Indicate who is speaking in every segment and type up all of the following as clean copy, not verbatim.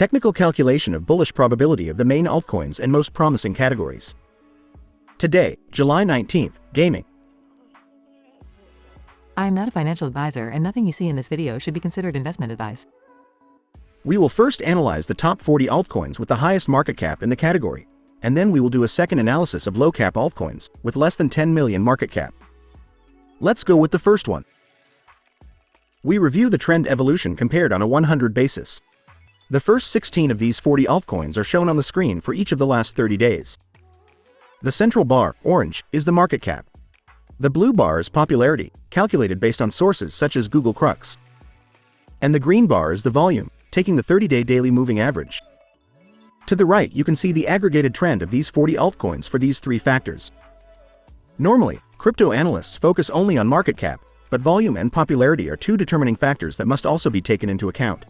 Speaker 1: Technical calculation of bullish probability of the main altcoins and most promising categories. Today, July 19th, Gaming.
Speaker 2: I am not a financial advisor and nothing you see in this video should be considered investment advice.
Speaker 1: We will first analyze the top 40 altcoins with the highest market cap in the category, and then we will do a second analysis of low-cap altcoins with less than 10 million market cap. Let's go with the first one. We review the trend evolution compared on a 100 basis. The first 16 of these 40 altcoins are shown on the screen for each of the last 30 days. The central bar, orange, is the market cap. The blue bar is popularity, calculated based on sources such as Google Crux. And the green bar is the volume, taking the 30-day daily moving average. To the right, you can see the aggregated trend of these 40 altcoins for these three factors. Normally, crypto analysts focus only on market cap, but volume and popularity are two determining factors that must also be taken into account.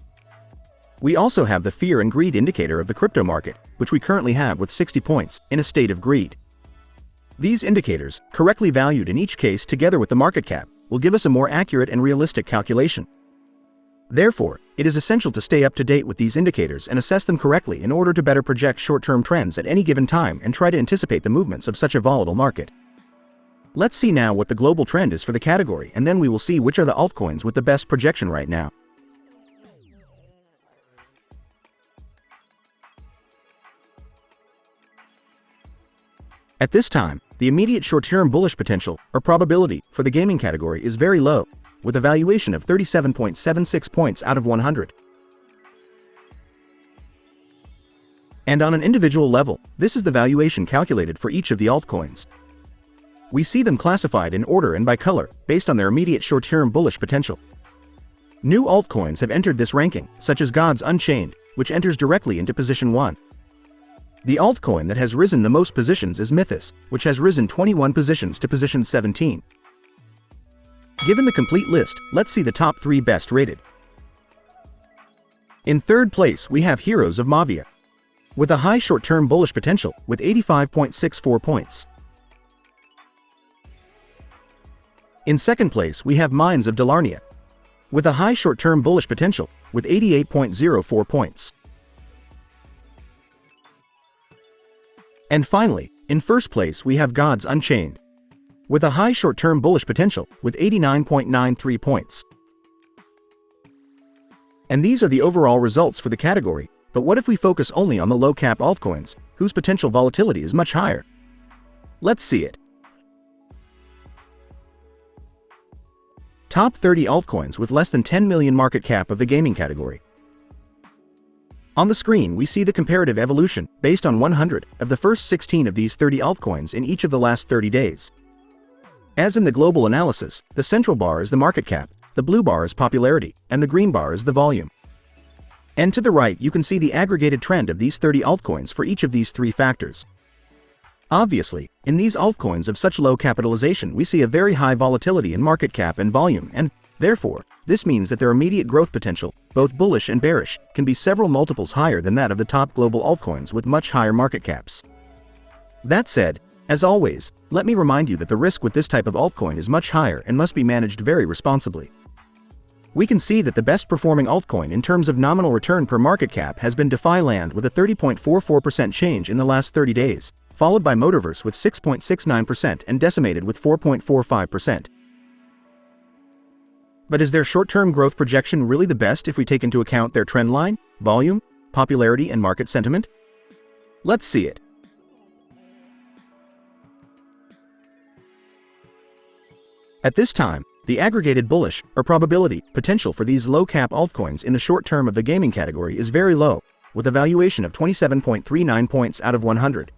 Speaker 1: We also have the fear and greed indicator of the crypto market, which we currently have with 60 points, in a state of greed. These indicators, correctly valued in each case together with the market cap, will give us a more accurate and realistic calculation. Therefore, it is essential to stay up to date with these indicators and assess them correctly in order to better project short-term trends at any given time and try to anticipate the movements of such a volatile market. Let's see now what the global trend is for the category, and then we will see which are the altcoins with the best projection right now. At this time, the immediate short-term bullish potential, or probability, for the gaming category is very low, with a valuation of 37.76 points out of 100. And on an individual level, this is the valuation calculated for each of the altcoins. We see them classified in order and by color, based on their immediate short-term bullish potential. New altcoins have entered this ranking, such as God's Unchained, which enters directly into position 1. The altcoin that has risen the most positions is Mythos, which has risen 21 positions to position 17. Given the complete list, let's see the top 3 best rated. In third place, we have Heroes of Mavia, with a high short-term bullish potential, with 85.64 points. In second place, we have Mines of Dalarnia, with a high short-term bullish potential, with 88.04 points. And finally, in first place we have God's Unchained, with a high short-term bullish potential, with 89.93 points. And these are the overall results for the category, but what if we focus only on the low-cap altcoins, whose potential volatility is much higher? Let's see it. Top 30 altcoins with less than 10 million market cap of the gaming category. On the screen we see the comparative evolution, based on 100, of the first 16 of these 30 altcoins in each of the last 30 days. As in the global analysis, the central bar is the market cap, the blue bar is popularity, and the green bar is the volume. And to the right you can see the aggregated trend of these 30 altcoins for each of these three factors. Obviously, in these altcoins of such low capitalization we see a very high volatility in market cap and volume, and, therefore, this means that their immediate growth potential, both bullish and bearish, can be several multiples higher than that of the top global altcoins with much higher market caps. That said, as always, let me remind you that the risk with this type of altcoin is much higher and must be managed very responsibly. We can see that the best performing altcoin in terms of nominal return per market cap has been DeFi Land with a 30.44% change in the last 30 days, followed by Metaverse with 6.69% and Decimated with 4.45%. But is their short-term growth projection really the best if we take into account their trend line, volume, popularity, and market sentiment? Let's see it. At this time, the aggregated bullish, or probability, potential for these low-cap altcoins in the short term of the gaming category is very low, with a valuation of 27.39 points out of 100.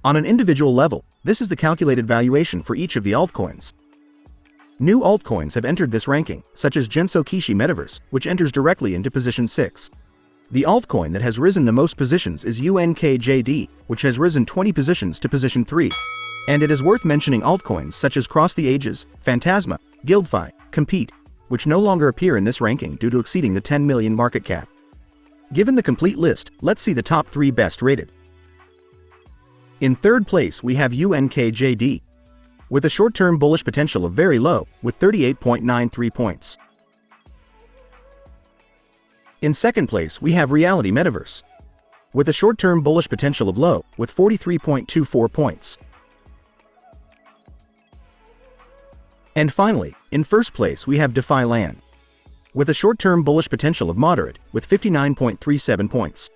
Speaker 1: On an individual level, this is the calculated valuation for each of the altcoins. New altcoins have entered this ranking, such as Unchained Metaverse, which enters directly into position 6. The altcoin that has risen the most positions is UNKJD, which has risen 20 positions to position 3. And it is worth mentioning altcoins such as Cross the Ages, Phantasma, GuildFi, Compete, which no longer appear in this ranking due to exceeding the 10 million market cap. Given the complete list, let's see the top 3 best rated. In third place we have UNKJD, with a short-term bullish potential of very low, with 38.93 points. In second place, we have Reality Metaverse, with a short-term bullish potential of low, with 43.24 points. And finally, in first place we have DeFi Land, with a short-term bullish potential of moderate, with 59.37 points.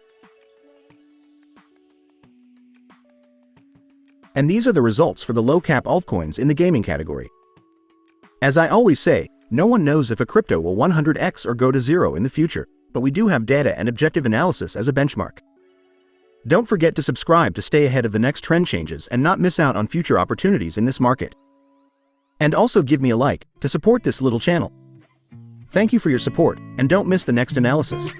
Speaker 1: And these are the results for the low-cap altcoins in the gaming category. As I always say, no one knows if a crypto will 100x or go to zero in the future, but we do have data and objective analysis as a benchmark. Don't forget to subscribe to stay ahead of the next trend changes and not miss out on future opportunities in this market. And also give me a like to support this little channel. Thank you for your support, and don't miss the next analysis.